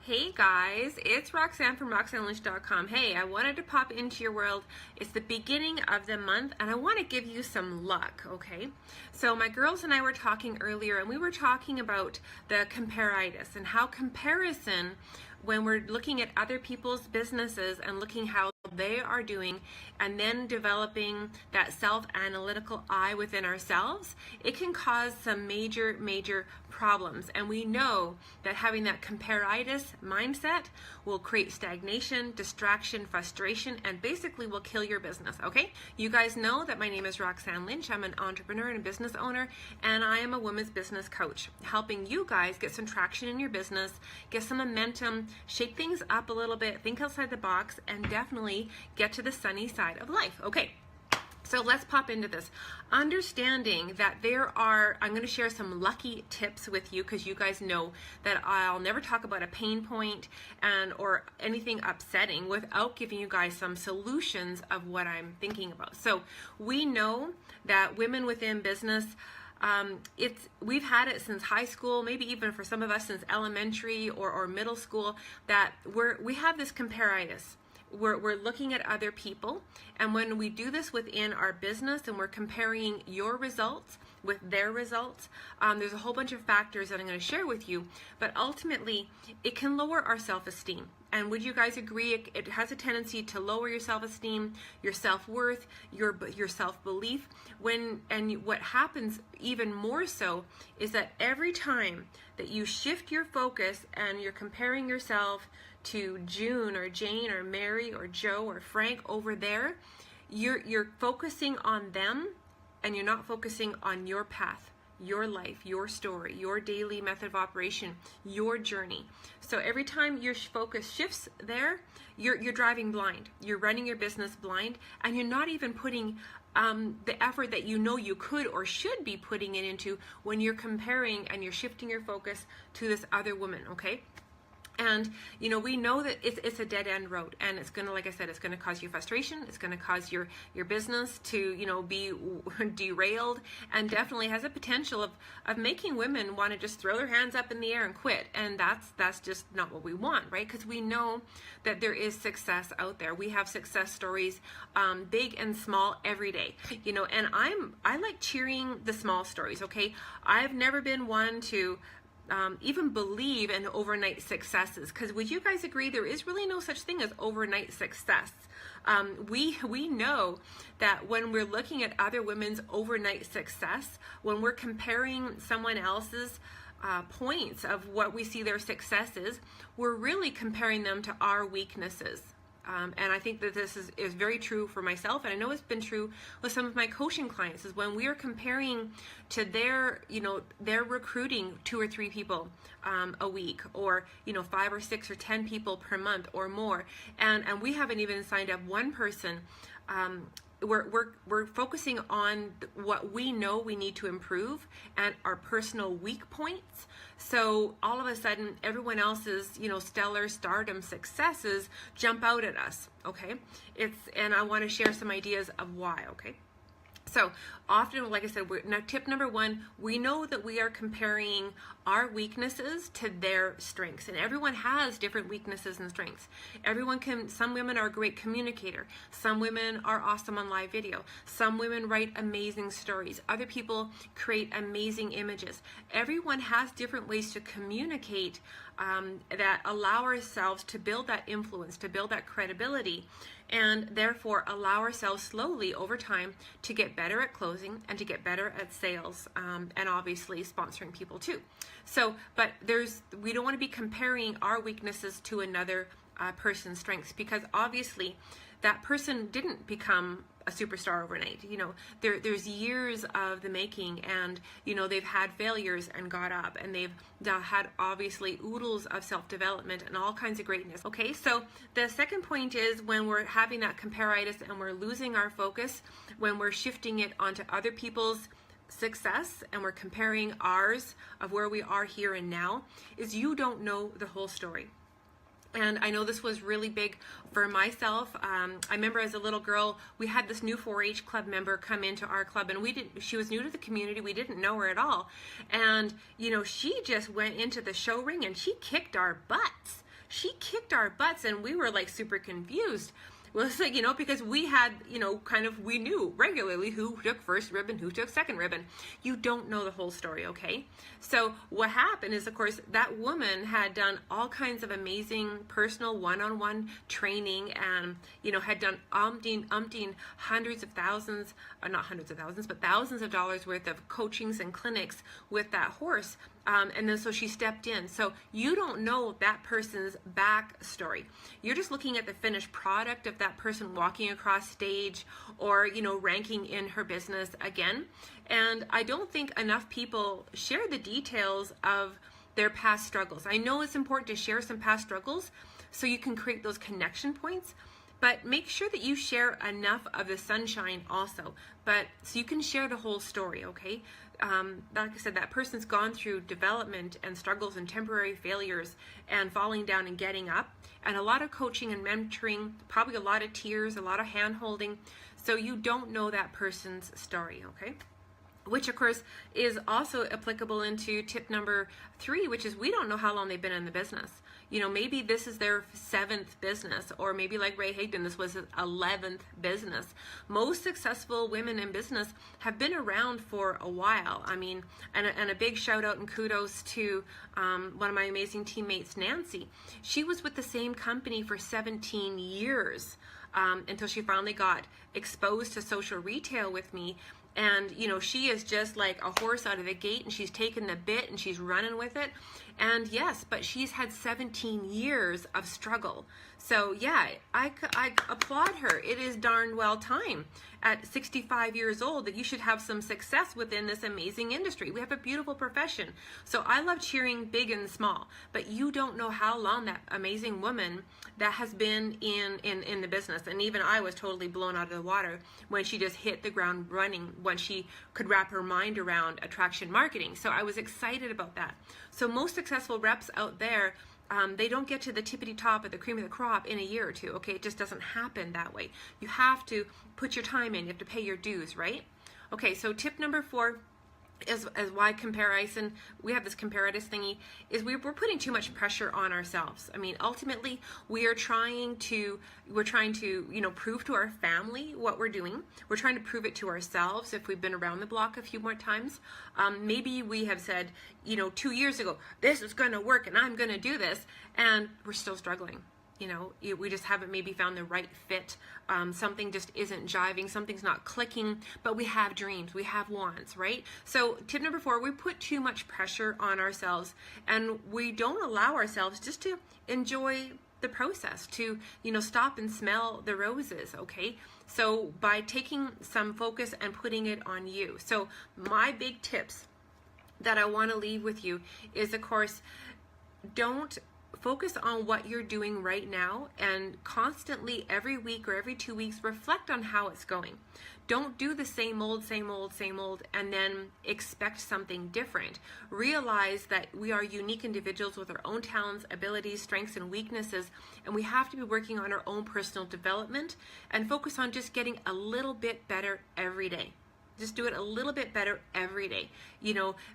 Hey guys, it's Roxanne from RoxanneLynch.com. Hey, I wanted to pop into your world. It's the beginning of the month and I want to give you some luck, okay? So my girls and I were talking earlier and we were talking about the comparitis and how comparison, when we're looking at other people's businesses and looking how they are doing and then developing that self-analytical eye within ourselves, it can cause some major problems. And we know that having that comparitis mindset will create stagnation, distraction, frustration, and basically will kill your business, okay? You guys know that my name is Roxanne Lynch. I'm an entrepreneur and a business owner, and I am a women's business coach, helping you guys get some traction in your business, get some momentum, shake things up a little bit, think outside the box, and definitely get to the sunny side of life. Okay, so let's pop into this. Understanding that I'm going to share some lucky tips with you because you guys know that I'll never talk about a pain point or anything upsetting without giving you guys some solutions of what I'm thinking about. So we know that women within business, we've had it since high school, maybe even for some of us since elementary or middle school, that we have this comparitis. We're looking at other people, and when we do this within our business and we're comparing your results with their results, there's a whole bunch of factors that I'm going to share with you, but ultimately it can lower our self-esteem. And would you guys agree it has a tendency to lower your self-esteem, your self-worth, your self-belief? What happens even more so is that every time that you shift your focus and you're comparing yourself to June or Jane or Mary or Joe or Frank over there, you're focusing on them and you're not focusing on your path, your life, your story, your daily method of operation, your journey. So every time your focus shifts there, you're driving blind. You're running your business blind, and you're not even putting the effort that you know you could or should be putting it into when you're comparing and you're shifting your focus to this other woman, okay? And, you know, we know that it's a dead end road, and it's going to, like I said, it's going to cause you frustration. It's going to cause your business to, you know, be derailed, and definitely has a potential of making women want to just throw their hands up in the air and quit. And that's just not what we want, right? Because we know that there is success out there. We have success stories, big and small, every day, you know, and I like cheering the small stories, okay? I've never been one to even believe in overnight successes, because would you guys agree there is really no such thing as overnight success? We know that when we're looking at other women's overnight success, when we're comparing someone else's points of what we see their success is, we're really comparing them to our weaknesses. And I think that this is very true for myself, and I know it's been true with some of my coaching clients, is when we are comparing to their recruiting 2 or 3 people a week, or 5 or 6 or 10 people per month or more, and we haven't even signed up one person. We're focusing on what we know we need to improve and our personal weak points. So all of a sudden, everyone else's, stellar stardom successes jump out at us, okay? And I want to share some ideas of why, okay? So often, like I said, now tip number 1, we know that we are comparing our weaknesses to their strengths, and everyone has different weaknesses and strengths. Some women are a great communicator. Some women are awesome on live video. Some women write amazing stories. Other people create amazing images. Everyone has different ways to communicate that allow ourselves to build that influence, to build that credibility, and therefore allow ourselves slowly over time to get better at closing and to get better at sales, and obviously sponsoring people too. So, but we don't want to be comparing our weaknesses to another person's strengths, because obviously that person didn't become a superstar overnight. There's years of the making, and they've had failures and got up, and they've had obviously oodles of self-development and all kinds of greatness. Okay, so the second point is when we're having that comparitis and we're losing our focus, when we're shifting it onto other people's success and we're comparing ours of where we are here and now, is you don't know the whole story. And I know this was really big for myself. I remember as a little girl, we had this new 4-H club member come into our club, and she was new to the community. We didn't know her at all. And, she just went into the show ring and she kicked our butts. she kicked our butts, and we were like super confused. Well, it's like, because we had, we knew regularly who took first ribbon, who took second ribbon. You don't know the whole story, okay? So what happened is, of course, that woman had done all kinds of amazing personal one-on-one training and, had done umpteen hundreds of thousands, not hundreds of thousands, but thousands of dollars worth of coachings and clinics with that horse. And then so she stepped in. So you don't know that person's backstory. You're just looking at the finished product of that person walking across stage or, ranking in her business again. And I don't think enough people share the details of their past struggles. I know it's important to share some past struggles so you can create those connection points, but make sure that you share enough of the sunshine also, but so you can share the whole story, okay? Like I said, that person's gone through development and struggles and temporary failures and falling down and getting up, and a lot of coaching and mentoring, probably a lot of tears, a lot of hand holding. So you don't know that person's story, okay? Which of course is also applicable into tip number 3, which is we don't know how long they've been in the business. Maybe this is their 7th business, or maybe like Ray Higdon, this was his 11th business. Most successful women in business have been around for a while. I mean, and a big shout out and kudos to one of my amazing teammates, Nancy. She was with the same company for 17 years until she finally got exposed to social retail with me. And, she is just like a horse out of the gate, and she's taken the bit and she's running with it. And yes, but she's had 17 years of struggle. So yeah, I applaud her. It is darn well time at 65 years old that you should have some success within this amazing industry. We have a beautiful profession. So I love cheering big and small, but you don't know how long that amazing woman that has been in the business. And even I was totally blown out of the water when she just hit the ground running, when she could wrap her mind around attraction marketing. So I was excited about that. So most successful reps out there, they don't get to the tippity top of the cream of the crop in a year or two, okay? It just doesn't happen that way. You have to put your time in. You have to pay your dues, right? Okay, so tip number 4 is why comparison, we have this comparative thingy, is we're putting too much pressure on ourselves. I mean, ultimately, we're trying to prove to our family what we're doing. We're trying to prove it to ourselves if we've been around the block a few more times. Maybe we have said, 2 years ago, this is going to work and I'm going to do this, and we're still struggling. We just haven't maybe found the right fit. Something just isn't jiving. Something's not clicking, but we have dreams. We have wants, right? So tip number 4, we put too much pressure on ourselves, and we don't allow ourselves just to enjoy the process, to, stop and smell the roses, okay? So by taking some focus and putting it on you. So my big tips that I want to leave with you is, of course, don't focus on what you're doing right now, and constantly every week or every 2 weeks reflect on how it's going. Don't do the same old and then expect something different. Realize that we are unique individuals with our own talents, abilities, strengths, and weaknesses, and we have to be working on our own personal development and focus on just getting a little bit better every day. Just do it a little bit better every day.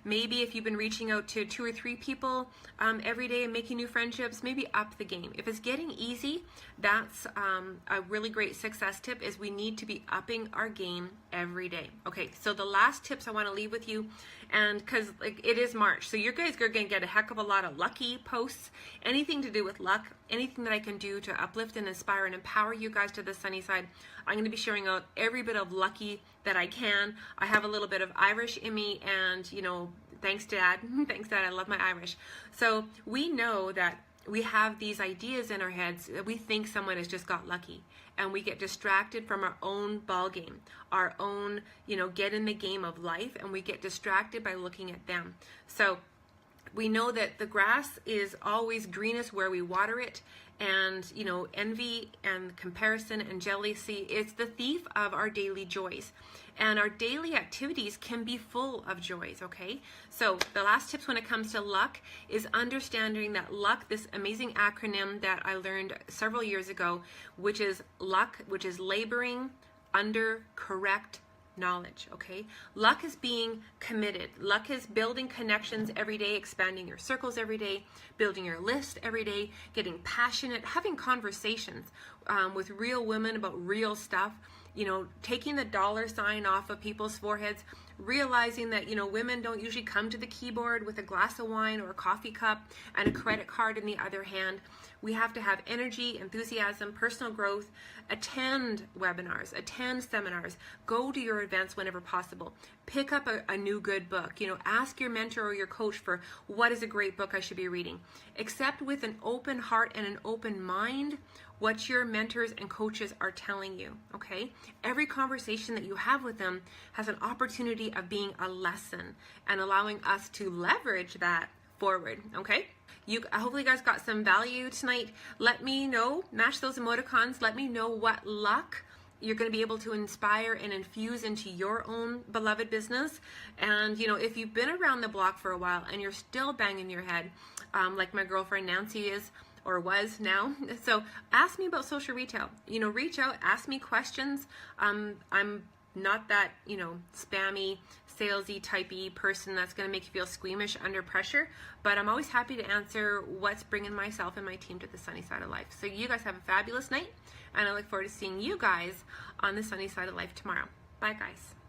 Maybe if you've been reaching out to 2 or 3 people every day and making new friendships, maybe up the game. If it's getting easy, that's a really great success tip, is we need to be upping our game every day. Okay, so the last tips I want to leave with you, and because it is March, so you guys are going to get a heck of a lot of lucky posts, anything to do with luck, anything that I can do to uplift and inspire and empower you guys to the sunny side. I'm going to be sharing out every bit of lucky that I can. I have a little bit of Irish in me, and thanks Dad, thanks Dad, I love my Irish. So we know that we have these ideas in our heads that we think someone has just got lucky, and we get distracted from our own ball game, our own, get in the game of life, and we get distracted by looking at them. So we know that the grass is always greenest where we water it, and envy and comparison and jealousy, it's the thief of our daily joys. And our daily activities can be full of joys, okay? So the last tips when it comes to luck is understanding that luck, this amazing acronym that I learned several years ago, which is luck, which is laboring under correct knowledge, okay? Luck is being committed. Luck is building connections every day, expanding your circles every day, building your list every day, getting passionate, having conversations with real women about real stuff, you know, taking the dollar sign off of people's foreheads, realizing that, you know, women don't usually come to the keyboard with a glass of wine or a coffee cup and a credit card in the other hand. We have to have energy, enthusiasm, personal growth, attend webinars, attend seminars, go to your events whenever possible, pick up a new good book, you know, ask your mentor or your coach for what is a great book I should be reading. Accept with an open heart and an open mind what your mentors and coaches are telling you, okay? Every conversation that you have with them has an opportunity of being a lesson and allowing us to leverage that forward, okay? Hopefully you guys got some value tonight. Let me know, mash those emoticons, let me know what luck you're going to be able to inspire and infuse into your own beloved business. And, you know, if you've been around the block for a while and you're still banging your head, like my girlfriend Nancy is, or was now. So ask me about social retail. You know, reach out, ask me questions. I'm not that, you know, spammy, salesy, typey person that's going to make you feel squeamish under pressure, but I'm always happy to answer what's bringing myself and my team to the sunny side of life. So you guys have a fabulous night, and I look forward to seeing you guys on the sunny side of life tomorrow. Bye, guys.